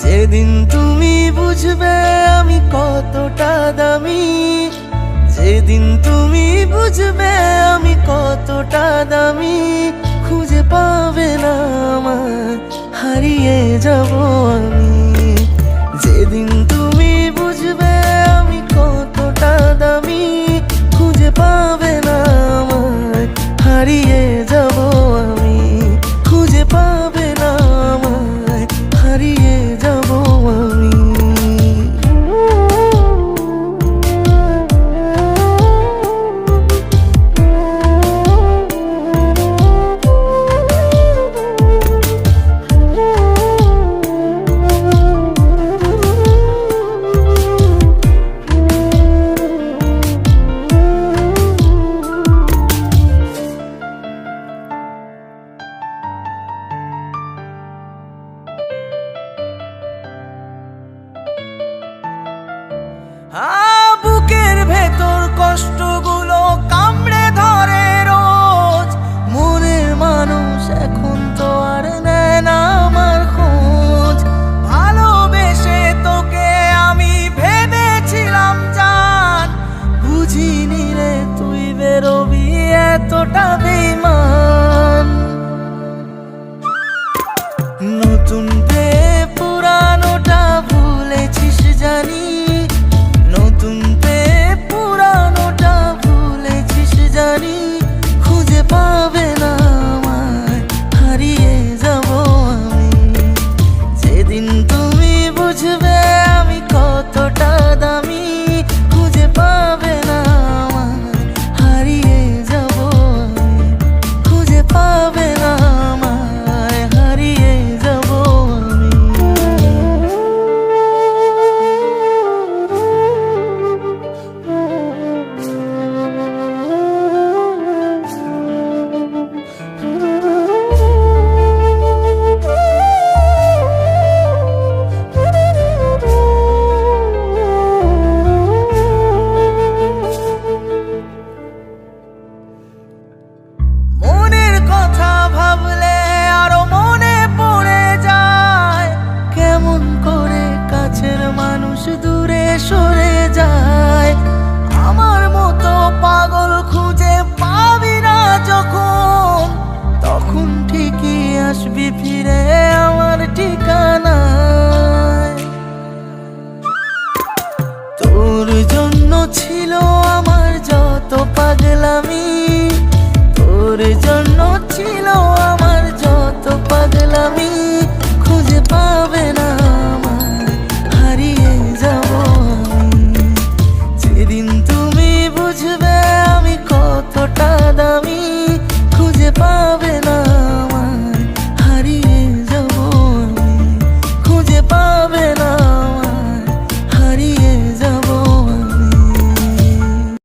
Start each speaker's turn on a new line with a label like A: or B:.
A: যেদিন তুমি বুঝবে আমি কতটা দামি, যেদিন তুমি বুঝবে আমি কতটা দামি, খুঁজে পাবে না আমায়, হারিয়ে যাব আমি। যেদিন তুমি বুঝবে আমি কতটা দামি, খুঁজে পাবে না আমায়, হারিয়ে যাব আমি। খুঁজে পাবে না আমায়, হারিয়ে যাব আমি। বুকের ভেতর কষ্টগুলো কামড়ে ধরে রোজ, মনের মানুষ এখন তো আর নেয় না আমার খোঁজ। ভালোবেসে তোকে আমি ভেবেছিলাম জান, বুঝিনি রে তুই বেরোবি এতটা বেঈমান। নতুন পেয়ে পুরানোটা ভুলেছিস জানি, নতুন পেয়ে পুরানোটা ভুলেছিস জানি, খুঁজে পাবে না আমায়, হারিয়ে যাব আমি। যেদিন